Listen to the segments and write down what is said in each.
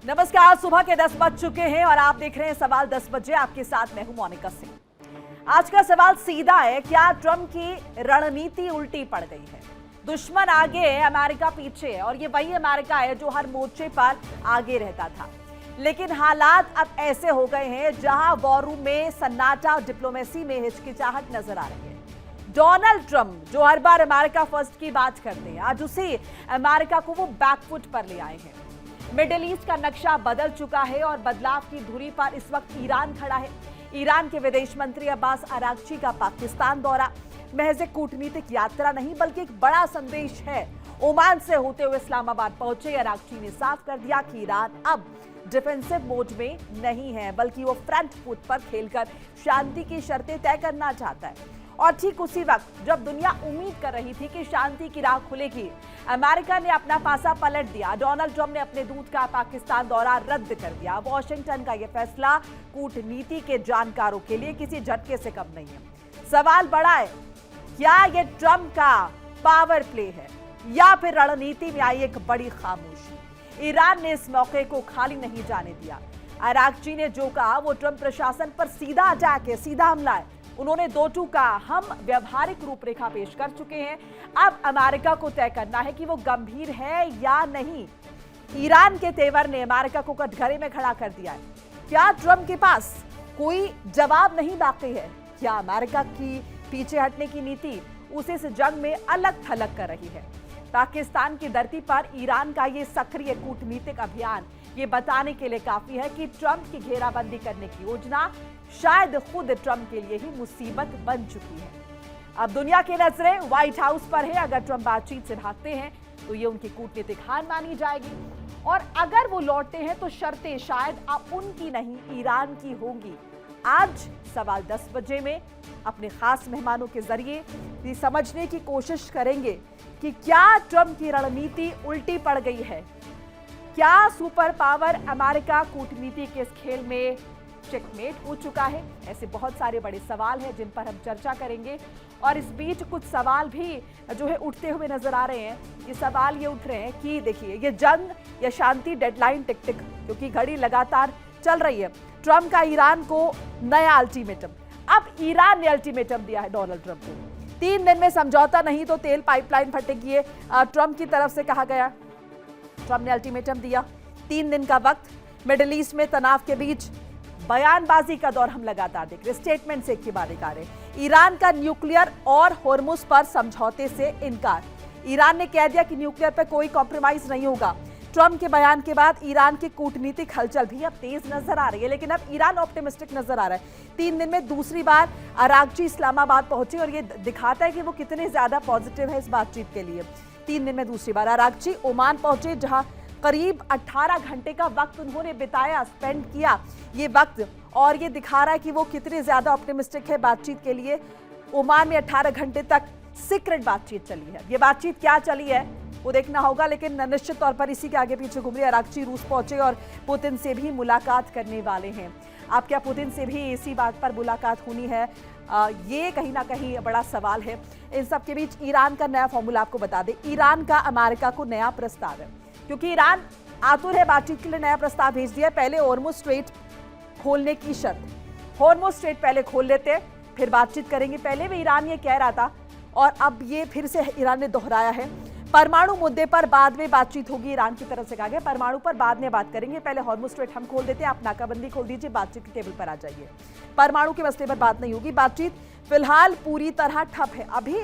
नमस्कार, सुबह के 10 बज चुके हैं और आप देख रहे हैं सवाल 10 बजे। आपके साथ मैं हूं मोनिका सिंह। आज का सवाल सीधा है, क्या ट्रंप की रणनीति उल्टी पड़ गई है? दुश्मन आगे है, अमेरिका पीछे है, और ये वही अमेरिका है जो हर मोर्चे पर आगे रहता था। लेकिन हालात अब ऐसे हो गए हैं जहां वॉर रूम में सन्नाटा और डिप्लोमेसी में हिचकिचाहट नजर आ रही है। डोनाल्ड ट्रंप जो हर बार अमेरिका फर्स्ट की बात करते हैं, आज उसी अमेरिका को वो बैकफुट पर ले आए हैं। मिडिल ईस्ट का नक्शा बदल चुका है और बदलाव की धुरी पर इस वक्त ईरान खड़ा है। ईरान के विदेश मंत्री अब्बास अरागची का पाकिस्तान दौरा महज एक कूटनीतिक यात्रा नहीं बल्कि एक बड़ा संदेश है। ओमान से होते हुए इस्लामाबाद पहुंचे अरागची ने साफ कर दिया कि ईरान अब डिफेंसिव मोड में नहीं है, बल्कि वो फ्रंट फुट पर खेलकर शांति की शर्तें तय करना चाहता है। और ठीक उसी वक्त जब दुनिया उम्मीद कर रही थी कि शांति की राह खुलेगी, अमेरिका ने अपना पासा पलट दिया। डोनाल्ड ट्रंप ने अपने दूत का पाकिस्तान दौरा रद्द कर दिया। वॉशिंगटन का यह फैसला कूटनीति के जानकारों के लिए किसी झटके से कम नहीं है। सवाल बड़ा है, क्या यह ट्रंप का पावर प्ले है या फिर रणनीति में आई एक बड़ी खामोशी? ईरान ने इस मौके को खाली नहीं जाने दिया। अरागची ने जो कहा वो ट्रंप प्रशासन पर सीधा अटैक है, सीधा हमला है। उन्होंने दो टूक कहा, हम व्यवहारिक रूपरेखा पेश कर चुके हैं, अब अमेरिका को तय करना है कि वो गंभीर है या नहीं। ईरान के तेवर ने अमेरिका को कटघरे में खड़ा कर दिया है। क्या ट्रंप के पास कोई जवाब नहीं बाकी है? क्या अमेरिका की पीछे हटने की नीति उसे इस जंग में अलग थलग कर रही है? पाकिस्तान की धरती पर ईरान का ये सक्रिय कूटनीतिक अभियान ये बताने के लिए काफी है कि ट्रंप की घेराबंदी करने की योजना शायद खुद ट्रंप के लिए ही मुसीबत बन चुकी है। अब दुनिया की नजरें व्हाइट हाउस पर है। अगर ट्रंप बातचीत से भागते हैं तो ये उनकी कूटनीतिक हार मानी जाएगी, और अगर वो लौटते हैं तो शर्तें शायद अब उनकी नहीं ईरान की होंगी। आज सवाल 10 बजे में अपने खास मेहमानों के जरिए ये समझने की कोशिश करेंगे कि क्या ट्रंप की रणनीति उल्टी पड़ गई है, क्या सुपर पावर अमेरिका कूटनीति के इस खेल में चेकमेट हो चुका है। ऐसे बहुत सारे बड़े सवाल हैं जिन पर हम चर्चा करेंगे, और इस बीच कुछ सवाल भी जो है उठते हुए नजर आ रहे हैं। ये सवाल ये उठ रहे हैं कि देखिए, ये जंग या शांति डेडलाइन टिक टिक, क्योंकि घड़ी लगातार चल रही है। ट्रंप का ईरान को नया अल्टीमेटम, अब ईरान ने अल्टीमेटम दिया है डोनाल्ड ट्रंप को। 3 दिन में समझौता नहीं तो तेल पाइपलाइन फटेगी, ये ट्रंप की तरफ से कहा गया। ट्रंप ने अल्टीमेटम दिया, 3 दिन का वक्त। मिडिल ईस्ट में तनाव के बीच बयानबाजी का दौर हम लगातार देख रहे, स्टेटमेंट से एक के बाद एक आ रहे। ईरान का न्यूक्लियर और होर्मुज पर समझौते से इनकार। ईरान ने कह दिया कि न्यूक्लियर पर कोई कॉम्प्रोमाइज नहीं होगा। ट्रंप के बयान के बाद ईरान की कूटनीतिक हलचल भी अब तेज नजर आ रही है, लेकिन अब ईरान ऑप्टिमिस्टिक नजर आ रहा है। 3 दिन में दूसरी बार अरागची इस्लामाबाद पहुंचे, और ये दिखाता है कि वो कितने ज्यादा पॉजिटिव है इस बातचीत के लिए। 3 दिन में दूसरी बार अरागची ओमान पहुंचे, जहां करीब 18 घंटे का वक्त उन्होंने बिताया, स्पेंड किया ये वक्त, और ये दिखा रहा है कि वो कितने ज्यादा ऑप्टिमिस्टिक है बातचीत के लिए। ओमान में 18 घंटे तक सीक्रेट बातचीत चली है। ये बातचीत क्या चली है वो देखना होगा, लेकिन निश्चित तौर पर इसी के आगे पीछे घूम रही। अरागची रूस पहुंचे और पुतिन से भी मुलाकात करने वाले हैं। अब क्या पुतिन से भी इसी बात पर मुलाकात होनी है? ये कहीं ना कहीं बड़ा सवाल है। इन सब के बीच ईरान का नया फॉर्मूला आपको बता दें। ईरान का अमेरिका को नया प्रस्ताव है, क्योंकि ईरान आतुर है बातचीत के लिए। नया प्रस्ताव भेज दिया। पहले होर्मुज स्ट्रेट खोलने की शर्त, होर्मुज स्ट्रेट पहले खोल लेते फिर बातचीत करेंगे। पहले भी ईरान ये कह रहा था और अब ये फिर से ईरान ने दोहराया है। परमाणु मुद्दे पर बाद में बातचीत होगी, ईरान की तरफ से कहा गया। परमाणु पर बाद में बात करेंगे, पहले होर्मुज स्ट्रेट हम खोल देते हैं, आप नाकाबंदी खोल दीजिए, बातचीत के टेबल पर आ जाइए। परमाणु के मसले पर बात नहीं होगी। बातचीत फिलहाल पूरी तरह ठप है, अभी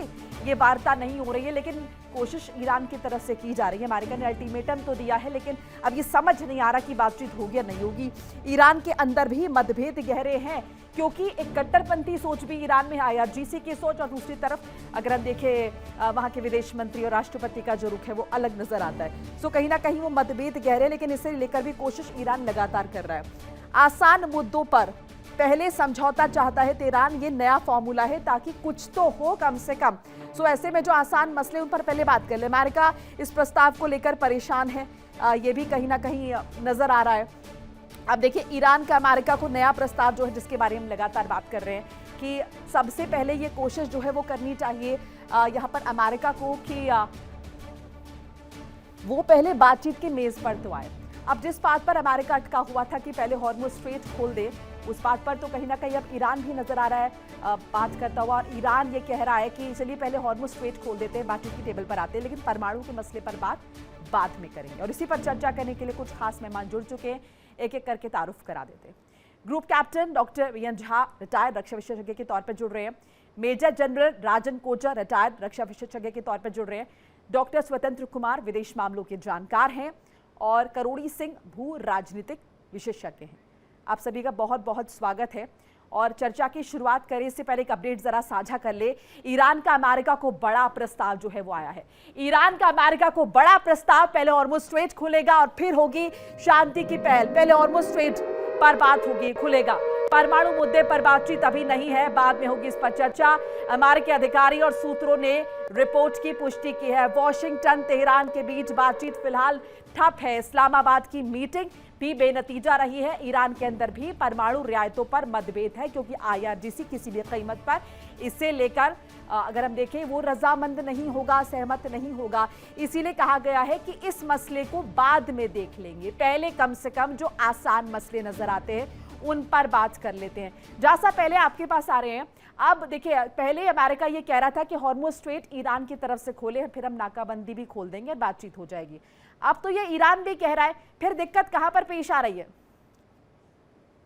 ये वार्ता नहीं हो रही है, लेकिन कोशिश ईरान की तरफ से की जा रही है। अमेरिका ने अल्टीमेटम तो दिया है, लेकिन अब ये समझ नहीं आ रहा कि बातचीत होगी या नहीं होगी। ईरान के अंदर भी मतभेद गहरे हैं, क्योंकि एक कट्टरपंथी सोच भी ईरान में है, IRGC की सोच, और दूसरी तरफ अगर हम देखें वहां के विदेश मंत्री और राष्ट्रपति का जो रुख है वो अलग नजर आता है। सो कहीं ना कहीं वो मतभेद गहरे, लेकिन इसे लेकर भी कोशिश ईरान लगातार कर रहा है। आसान मुद्दों पर पहले समझौता चाहता है तेहरान, ये नया फॉर्मूला है ताकि कुछ तो हो कम से कम। सो ऐसे में जो आसान मसले उन पर पहले बात कर ले। अमेरिका इस प्रस्ताव को लेकर परेशान है, ये भी कहीं ना कहीं नजर आ रहा है। अब देखिए, ईरान का अमेरिका को नया प्रस्ताव जो है, जिसके बारे में हम लगातार बात कर रहे हैं, कि सबसे पहले ये कोशिश जो है वो करनी चाहिए यहाँ पर अमेरिका को कि वो पहले बातचीत की मेज पर तो आए। अब जिस बात पर अमेरिका अटका हुआ था कि पहले हॉर्मुज स्ट्रेट खोल दे, उस बात पर तो कहीं ना कहीं अब ईरान भी नजर आ रहा है बात करता हुआ। और ईरान ये कह रहा है कि चलिए पहले हॉर्मुज स्ट्रेट खोल देते हैं, बाकी की टेबल पर आते हैं, लेकिन परमाणु के मसले पर बात बाद में करेंगे। और इसी पर चर्चा करने के लिए कुछ खास मेहमान जुड़ चुके हैं, एक एक करके तारुफ करा देते हैं। Group captain doctor V N Jha retired रक्षा विशेषज्ञ के तौर पर जुड़ रहे हैं। Major general Rajan Kochar retired रक्षा विशेषज्ञ के तौर पर जुड़ रहे हैं। डॉक्टर स्वतंत्र कुमार विदेश मामलों के जानकार हैं और करोड़ी सिंह भू राजनीतिक विशेषज्ञ हैं। आप सभी का बहुत बहुत स्वागत है। और चर्चा की शुरुआत करें इससे पहले एक अपडेट जरा साझा कर ले। ईरान का अमेरिका को बड़ा प्रस्ताव जो है वो आया है। ईरान का अमेरिका को बड़ा प्रस्ताव, पहले हॉर्मुज स्ट्रेट खुलेगा और फिर होगी शांति की पहल। पहले हॉर्मुज स्ट्रेट पर बात होगी, खुलेगा। परमाणु मुद्दे पर बातचीत अभी नहीं है, बाद में होगी इस पर चर्चा। अमेरिकी अधिकारी और सूत्रों ने रिपोर्ट की पुष्टि की है। वॉशिंगटन तेहरान के बीच बातचीत फिलहाल ठप है। इस्लामाबाद की मीटिंग भी बेनतीजा रही है। ईरान के अंदर भी परमाणु रियायतों पर मतभेद है, क्योंकि आईआरजीसी किसी भी कीमत पर इसे लेकर अगर हम देखें वो रजामंद नहीं होगा, सहमत नहीं होगा। इसीलिए कहा गया है कि इस मसले को बाद में देख लेंगे, पहले कम से कम जो आसान मसले नजर आते हैं उन पर बात कर लेते हैं। जैसा पहले आपके पास आ रहे हैं, अब देखिए पहले अमेरिका ये कह रहा था कि हॉर्मुज स्ट्रेट ईरान की तरफ से खोले, फिर हम नाकाबंदी भी खोल देंगे, बातचीत हो जाएगी। अब तो ये ईरान भी कह रहा है, फिर दिक्कत कहां पर पेश आ रही है?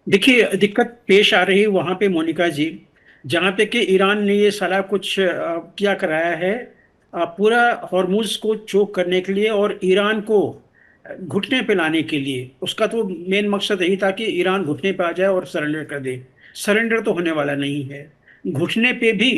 देखिए, दिक्कत पेश आ रही है वहां पे मोनिका जी, जहां पे कि ईरान ने ये सारा कुछ क्या कराया है, पूरा हॉर्मुज को चोक करने के लिए और ईरान को घुटने पे लाने के लिए। उसका तो मेन मकसद यही था कि ईरान घुटने पे आ जाए और सरेंडर कर दे। सरेंडर तो होने वाला नहीं है। घुटने पे भी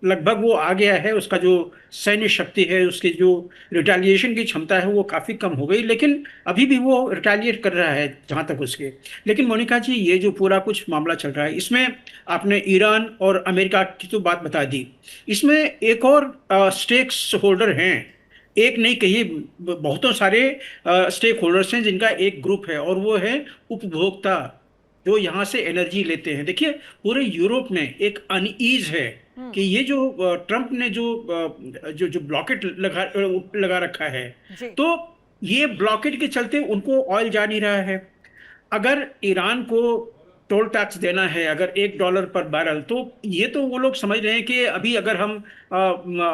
लगभग वो आ गया है। उसका जो सैन्य शक्ति है, उसकी जो रिटेलिएशन की क्षमता है वो काफ़ी कम हो गई, लेकिन अभी भी वो रिटेलिएट कर रहा है जहाँ तक उसके। लेकिन मोनिका जी, ये जो पूरा कुछ मामला चल रहा है, इसमें आपने ईरान और अमेरिका की तो बात बता दी, इसमें एक और स्टेक्स होल्डर हैं। एक नहीं कही, बहुतों सारे स्टेक होल्डर्स हैं जिनका एक ग्रुप है, और वो है उपभोक्ता जो यहाँ से एनर्जी लेते हैं। देखिए, पूरे यूरोप में एक अनईज है कि ये जो ट्रंप ने जो ब्लॉकेट लगा रखा है, तो ये ब्लॉकेट के चलते उनको ऑयल जा नहीं रहा है। अगर ईरान को टोल टैक्स देना है, अगर $1 पर बैरल, तो ये तो वो लोग समझ रहे हैं कि अभी अगर हम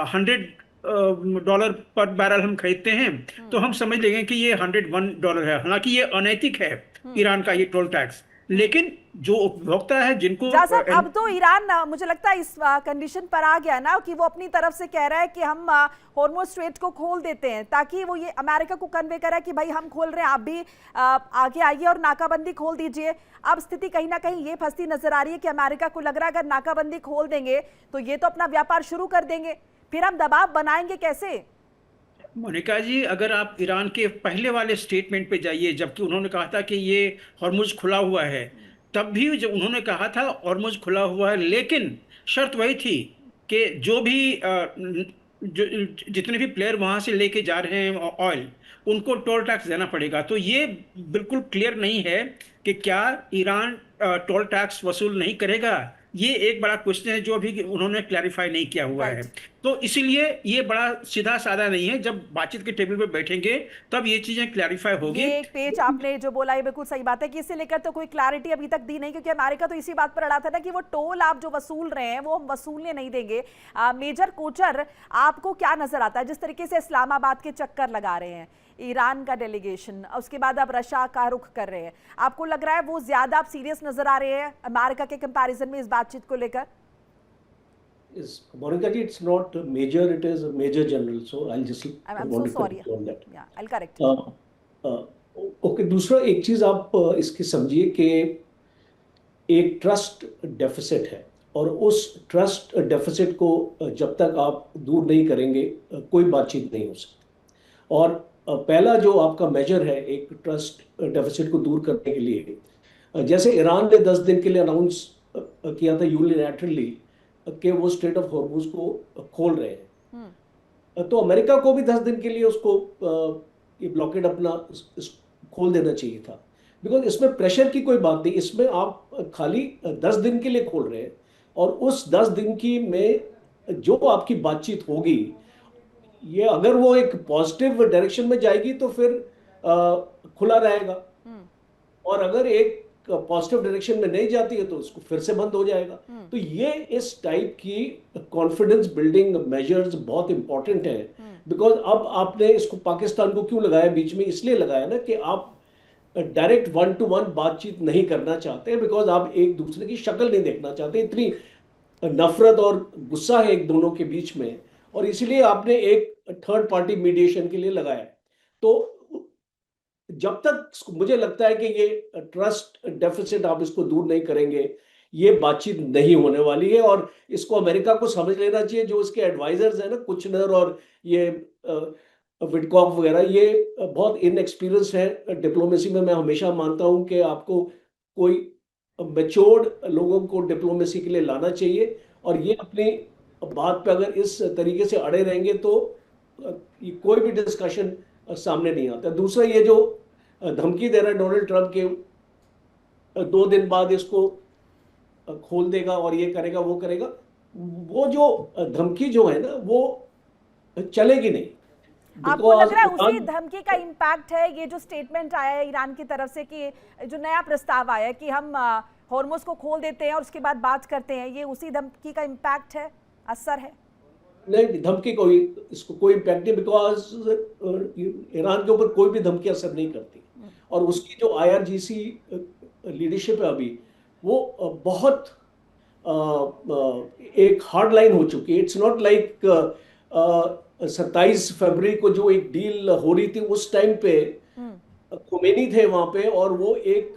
$100 पर बैरल हम खरीदते हैं तो हम समझ लेंगे कि ये $101 है। हालांकि ये अनैतिक है ईरान का ये टोल टैक्स, लेकिन जो उपभोक्ता है जिनको अब तो ईरान मुझे लगता है इस कंडीशन पर आ गया ना कि वो अपनी तरफ से कह रहा है कि हम हॉर्मुज स्ट्रेट को खोल देते हैं, ताकि वो ये अमेरिका को कन्वे करा कि भाई हम खोल रहे हैं, आप भी आगे आइए और नाकाबंदी खोल दीजिए। अब स्थिति कहीं ना कहीं ये फंसती नजर आ रही है कि अमेरिका को लग रहा है अगर नाकाबंदी खोल देंगे तो ये तो अपना व्यापार शुरू कर देंगे, फिर हम दबाव बनाएंगे कैसे? मोनिका जी, अगर आप ईरान के पहले वाले स्टेटमेंट पे जाइए, जबकि उन्होंने कहा था कि ये हॉर्मुज खुला हुआ है, तब भी जब उन्होंने कहा था हॉर्मुज खुला हुआ है, लेकिन शर्त वही थी कि जो भी जितने भी प्लेयर वहां से लेके जा रहे हैं ऑयल, उनको टोल टैक्स देना पड़ेगा। तो ये बिल्कुल क्लियर नहीं है कि क्या ईरान टोल टैक्स वसूल नहीं करेगा। ये एक बड़ा क्वेश्चन है जो अभी उन्होंने क्लैरिफाई नहीं किया हुआ है। तो इसीलिए ये बड़ा सीधा साधा नहीं है। जब बातचीत के टेबल पे बैठेंगे तब ये चीजें क्लैरिफाई होगी। ये एक पेज आपने जो बोला ये बिल्कुल सही बात है कि इससे लेकर तो कोई क्लैरिटी अभी तक दी नहीं, क्योंकि अमेरिका तो इसी बात पर अड़ा था ना कि वो टोल आप जो वसूल रहे हैं वो हम वसूलने नहीं देंगे। मेजर कोचर, आपको क्या नजर आता है जिस तरीके से इस्लामाबाद के चक्कर लगा रहे हैं ईरान का डेलीगेशन, उसके बाद अब रशिया का रुख कर रहे हैं, आपको लग रहा है वो ज्यादा आप सीरियस नजर आ रहे हैं अमेरिका के कंपैरिजन में इस बातचीत को लेकर? Monica ji, it's not major, it is major general. So I'll just I'm so sorry. On that. Yeah, I'll correct. Okay, दूसरा एक चीज आप इसकी समझिए कि एक ट्रस्ट डेफिसिट है, और उस ट्रस्ट डेफिसिट को जब तक आप दूर नहीं करेंगे कोई बातचीत नहीं हो सकती। और पहला जो आपका मेजर है एक ट्रस्ट डेफिसिट को दूर करने के लिए, जैसे ईरान ने 10 दिन के लिए अनाउंस किया था यूनिलैटरली कि वो स्ट्रेट ऑफ हॉर्मुज को खोल रहे हैं, तो अमेरिका को भी 10 दिन के लिए उसको ये ब्लॉकेड अपना खोल देना चाहिए था। बिकॉज इसमें प्रेशर की कोई बात नहीं, इसमें आप खाली 10 दिन के लिए खोल रहे हैं, और उस 10 दिन की में जो आपकी बातचीत होगी, ये अगर वो एक पॉजिटिव डायरेक्शन में जाएगी तो फिर खुला रहेगा, और अगर एक पॉजिटिव डायरेक्शन में नहीं जाती है तो उसको फिर से बंद हो जाएगा। तो ये इस टाइप की कॉन्फिडेंस बिल्डिंग मेजर्स बहुत इंपॉर्टेंट है। बिकॉज अब आपने इसको पाकिस्तान को क्यों लगाया बीच में, इसलिए लगाया ना कि आप डायरेक्ट 1-to-1 बातचीत नहीं करना चाहते, बिकॉज आप एक दूसरे की शक्ल नहीं देखना चाहते, इतनी नफरत और गुस्सा है एक दोनों के बीच में, और इसलिए आपने एक थर्ड पार्टी मीडिएशन के लिए लगाया। तो जब तक मुझे लगता है कि ये ट्रस्ट डेफिसिट आप इसको दूर नहीं करेंगे, ये बातचीत नहीं होने वाली है। और इसको अमेरिका को समझ लेना चाहिए, जो इसके एडवाइजर्स हैं ना, कुचनर और ये विडकॉफ वगैरह, ये बहुत इनएक्सपीरियंस है डिप्लोमेसी में। मैं हमेशा मानता हूं कि आपको कोई मैच्योर्ड लोगों को डिप्लोमेसी के लिए लाना चाहिए, और ये अपनी बात पे अगर इस तरीके से अड़े रहेंगे तो कोई भी डिस्कशन सामने नहीं आता। दूसरा, ये जो धमकी दे रहा है डोनाल्ड ट्रंप के 2 दिन बाद इसको खोल देगा और ये करेगा वो करेगा, वो जो धमकी जो है ना वो चलेगी नहीं। आपको लग रहा है उसी धमकी का इम्पैक्ट है ये जो स्टेटमेंट आया है ईरान की तरफ से, कि जो नया प्रस्ताव आया है कि हम हॉर्मुज को खोल देते हैं और उसके बाद बात करते हैं, ये उसी धमकी का इम्पैक्ट है, असर है? नहीं, धमकी इसको कोई इम्पैक्ट नहीं, बिकॉज ईरान के ऊपर कोई भी धमकी असर नहीं करती। और उसकी जो IRGC लीडरशिप है अभी, वो बहुत एक हार्ड लाइन हो चुकी है। इट्स नॉट लाइक 27 फरवरी को जो एक डील हो रही थी, उस टाइम पे खोमेनी थे वहां पे, और वो एक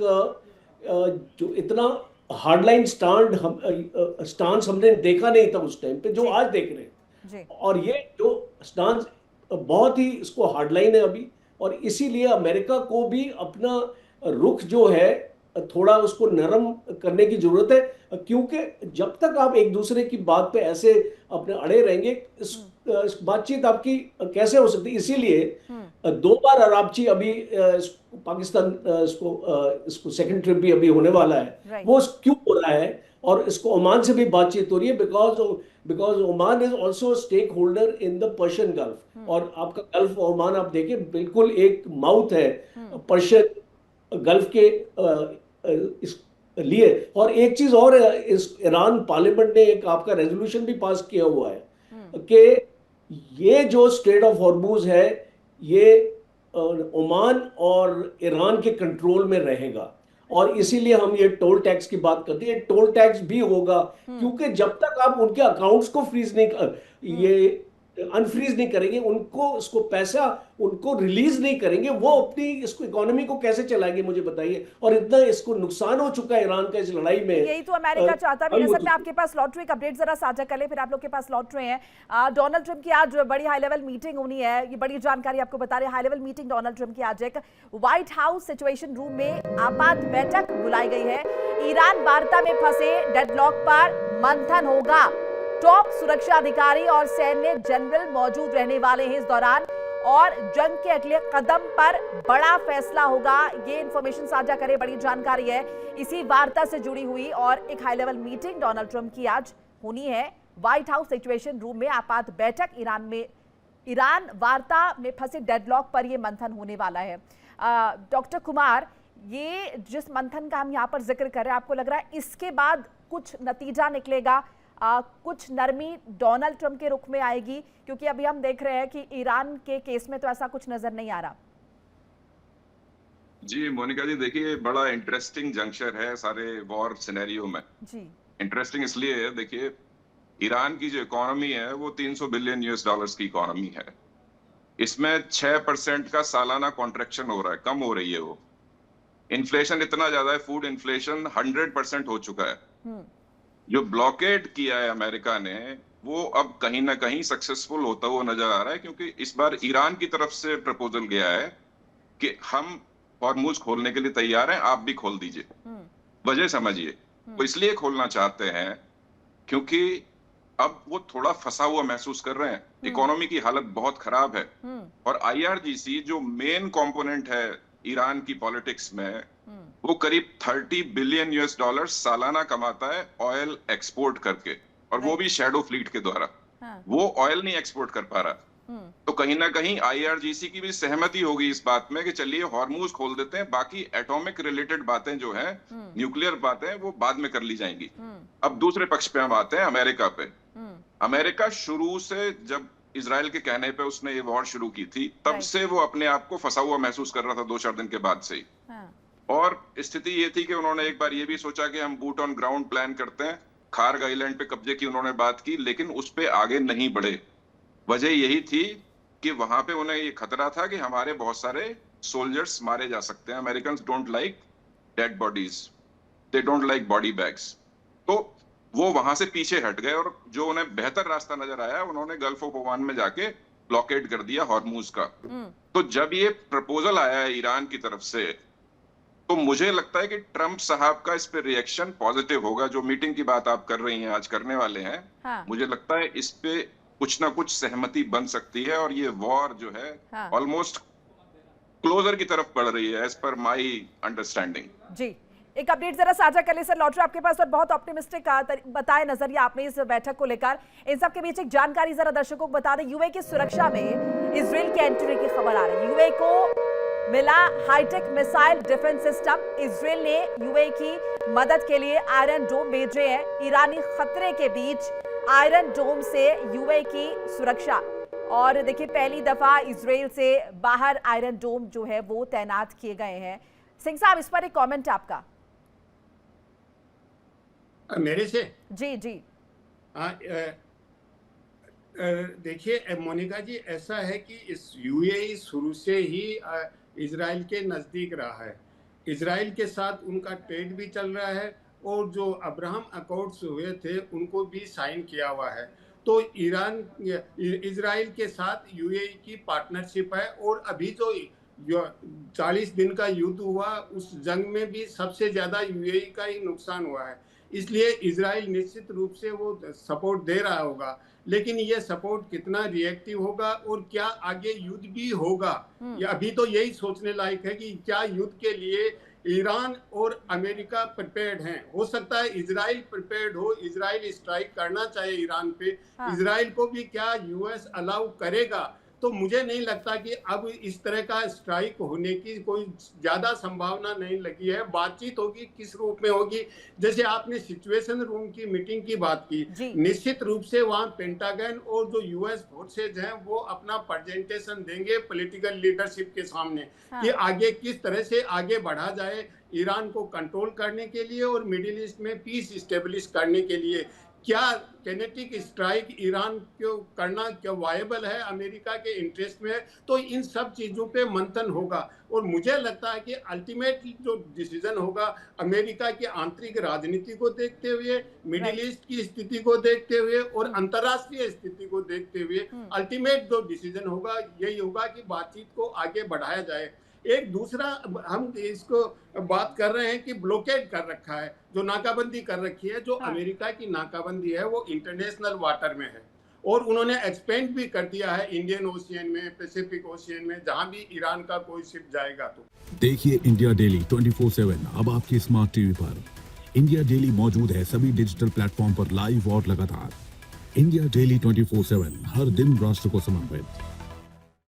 जो इतना हार्डलाइन स्टांस हमने देखा नहीं था उस टाइम पे, जो आज देख रहे हैं। और ये जो स्टांस बहुत ही इसको हार्डलाइन है अभी, और इसीलिए अमेरिका को भी अपना रुख जो है थोड़ा उसको नरम करने की जरूरत है, क्योंकि जब तक आप एक दूसरे की बात पे ऐसे अपने अड़े रहेंगे, इस बातचीत आपकी कैसे हो सकती है। इसीलिए 2 बार अराबची अभी पाकिस्तान इसको सेकंड ट्रिप भी अभी होने वाला है। वो क्यों हो रहा है, और इसको ओमान से भी बातचीत हो रही है, because Oman is also stakeholder in the Persian gulf. और आपका गल्फ ओमान आप देखिए बिल्कुल एक माउथ है पर्शियन गल्फ के इस लिए। और एक चीज और है, इस ईरान पार्लियामेंट ने एक आपका रेजोल्यूशन भी पास किया हुआ है कि ये जो स्ट्रेट ऑफ हॉर्मुज है, ये ओमान और ईरान के कंट्रोल में रहेगा। और इसीलिए हम ये टोल टैक्स की बात करते हैं। टोल टैक्स भी होगा, क्योंकि जब तक आप उनके अकाउंट्स को अनफ्रीज नहीं करेंगे, उनको इसको पैसा उनको रिलीज नहीं करेंगे, वो अपनी इसको इकोनॉमी को कैसे चलाएंगे, मुझे बताइए। और इतना इसको नुकसान हो चुका है ईरान का इस लड़ाई में। यही तो अमेरिका चाहता भी। नसर, मैं आपके पास लौट रही, अपडेट जरा साझा कर ले, फिर आप लोग के पास लौट रहे हैं। डोनाल्ड ट्रंप की आज बड़ी हाई लेवल मीटिंग होनी है, ये बड़ी जानकारी आपको बता रहे हैं। High level meeting Donald Trump की आज एक व्हाइट हाउस सिचुएशन रूम में आपात बैठक बुलाई गई है। ईरान वार्ता में फंसे डेडलॉक पर मंथन होगा। टॉप सुरक्षा अधिकारी और सैन्य जनरल मौजूद रहने वाले हैं इस दौरान, और जंग के अगले कदम पर बड़ा फैसला होगा। ये इंफॉर्मेशन साझा करे, बड़ी जानकारी है इसी वार्ता से जुड़ी हुई। और एक high level meeting Donald Trump की आज होनी है व्हाइट हाउस सिचुएशन रूम में। आपात बैठक ईरान वार्ता में फंसे डेडलॉक पर यह मंथन होने वाला है। डॉक्टर कुमार, ये जिस मंथन का हम यहाँ पर जिक्र कर रहे हैं, आपको लग रहा है इसके बाद कुछ नतीजा निकलेगा, कुछ नरमी डोनाल्ड ट्रंप के रुख में आएगी? क्योंकि अभी हम देख रहे हैं कि ईरान के केस में तो ऐसा कुछ नजर नहीं आ रहा। जी मोनिका जी, देखिए बड़ा इंटरेस्टिंग जंक्शन है सारे वॉर सिनेरियो में जी। इंटरेस्टिंग इसलिए है, देखिए ईरान की जो इकोनॉमी है वो 300 बिलियन US डॉलर्स की इकोनॉमी है। इसमें 6% का सालाना कॉन्ट्रैक्शन हो रहा है, कम हो रही है वो। इन्फ्लेशन इतना ज्यादा है, फूड इन्फ्लेशन 100% हो चुका है। जो ब्लॉकेड किया है अमेरिका ने, वो अब कहीं ना कहीं सक्सेसफुल होता हुआ नजर आ रहा है, क्योंकि इस बार ईरान की तरफ से प्रपोजल गया है कि हम हॉर्मुज खोलने के लिए तैयार हैं, आप भी खोल दीजिए। वजह समझिए, वो इसलिए खोलना चाहते हैं क्योंकि अब वो थोड़ा फंसा हुआ महसूस कर रहे हैं। इकोनॉमी की हालत बहुत खराब है, और IRGC जो मेन कंपोनेंट है ईरान की पॉलिटिक्स में, वो करीब 30 बिलियन US डॉलर सालाना कमाता है ऑयल एक्सपोर्ट करके, और वो भी शैडो फ्लीट के द्वारा। वो ऑयल नहीं एक्सपोर्ट कर पा रहा। तो कहीं ना कहीं IRGC की भी सहमति होगी इस बात में कि चलिए हॉर्मूज खोल देते हैं, बाकी एटॉमिक रिलेटेड बातें जो है, न्यूक्लियर बातें, वो बाद में कर ली जाएंगी। अब दूसरे पक्ष पे हम आते हैं अमेरिका पे। अमेरिका शुरू से, जब इजराइल के कहने पे उसने ये वॉर शुरू की थी, तब से वो अपने आप को फंसा हुआ महसूस कर रहा था 2-4 दिन के बाद से ही। और स्थिति ये थी कि उन्होंने एक बार ये भी सोचा कि हम बूट ऑन ग्राउंड प्लान करते हैं। खार्ग आइलैंड पे कब्जे की उन्होंने बात की, लेकिन उस पे आगे नहीं बढ़े। वजह यही थी कि वहां पे उन्हें ये खतरा था कि हमारे बहुत सारे सोल्जर्स मारे जा सकते हैं। American don't like dead bodies, they don't like body bags. तो वो वहां से पीछे हट गए और जो उन्हें बेहतर रास्ता नजर आया, उन्होंने गल्फ ऑफ ओमान में जाके ब्लॉकेड कर दिया हॉर्मूज का। तो जब ये प्रपोजल आया है ईरान की तरफ से, तो मुझे लगता है कि ट्रंप साहब का इस पे रिएक्शन पॉजिटिव होगा। जो मीटिंग की बात आप कर रही हैं, आज करने वाले हैं, हाँ। मुझे लगता है इस पे कुछ ना कुछ सहमति बन सकती है और ये वॉर जो है ऑलमोस्ट क्लोजर की तरफ बढ़ रही है, एज पर माई अंडरस्टैंडिंग। जी, एक अपडेट जरा साझा कर ले सर, लौट रहे आपके पास और बहुत ऑप्टिमिस्टिक बताए नजरिया आपने इस बैठक को लेकर। इन सब के बीच एक जानकारी जरा दर्शकों को बता दें, यूए की सुरक्षा में इजराइल के एंट्री की खबर आ रही है। यूए को मिला hi tech missile defence system. Israel ने यूए की मदद के लिए आयरन डोम भेजे हैं। ईरानी खतरे के बीच आयरन डोम से यूए की सुरक्षा। और देखिए, पहली दफा इजराइल से बाहर आयरन डोम जो है वो तैनात किए गए हैं। सिंह साहब, इस पर एक कमेंट आपका। मेरे से जी जी। देखिए मोनिका जी, ऐसा है कि इस यूएई शुरू से ही इजराइल के नज़दीक रहा है। इजराइल के साथ उनका ट्रेड भी चल रहा है और जो अब्राहम अकॉर्ड्स हुए थे उनको भी साइन किया हुआ है। तो इजराइल के साथ यूएई की पार्टनरशिप है। और अभी जो 40 दिन का युद्ध हुआ, उस जंग में भी सबसे ज़्यादा यूएई का ही नुकसान हुआ है। इसलिए इजराइल निश्चित रूप से वो सपोर्ट दे रहा होगा, लेकिन ये सपोर्ट कितना रिएक्टिव होगा और क्या आगे युद्ध भी होगा, ये अभी तो यही सोचने लायक है कि क्या युद्ध के लिए ईरान और अमेरिका प्रिपेयर्ड हैं। हो सकता है इजराइल प्रिपेयर्ड हो, इजराइल स्ट्राइक करना चाहे ईरान पे। इजराइल को भी क्या यूएस अलाउ करेगा? तो मुझे नहीं लगता कि अब इस तरह का स्ट्राइक होने की कोई ज्यादा संभावना नहीं लगी है। बातचीत होगी, किस रूप में होगी। जैसे आपने सिचुएशन रूम की मीटिंग की बात की, निश्चित रूप से वहां पेंटागन और जो यूएस फोर्सेज हैं वो अपना प्रेजेंटेशन देंगे पॉलिटिकल लीडरशिप के सामने कि आगे किस तरह से आगे बढ़ा जाए ईरान को कंट्रोल करने के लिए और मिडिल ईस्ट में पीस स्टेब्लिश करने के लिए। क्या किनेटिक स्ट्राइक ईरान को करना क्या वायबल है, अमेरिका के इंटरेस्ट में है? तो इन सब चीज़ों पे मंथन होगा। और मुझे लगता है कि अल्टीमेट जो डिसीजन होगा, अमेरिका की आंतरिक राजनीति को देखते हुए, मिडिल ईस्ट की स्थिति को देखते हुए और अंतर्राष्ट्रीय स्थिति को देखते हुए, अल्टीमेट जो डिसीजन होगा यही होगा कि बातचीत को आगे बढ़ाया जाए। एक दूसरा हम इसको बात कर रहे हैं कि ब्लॉकेड कर रखा है, जो नाकाबंदी कर रखी है, जो अमेरिका की नाकाबंदी है वो इंटरनेशनल वाटर में है और उन्होंने एक्सपेंड भी कर दिया है इंडियन ओशियन में, पैसिफिक ओशियन में, जहां भी ईरान का कोई शिप जाएगा। तो देखिए इंडिया डेली 24/7 अब आपकी स्मार्ट टीवी पर। इंडिया डेली मौजूद है सभी डिजिटल प्लेटफॉर्म पर लाइव और लगातार। इंडिया डेली 24/7 हर दिन राष्ट्र को समर्पित।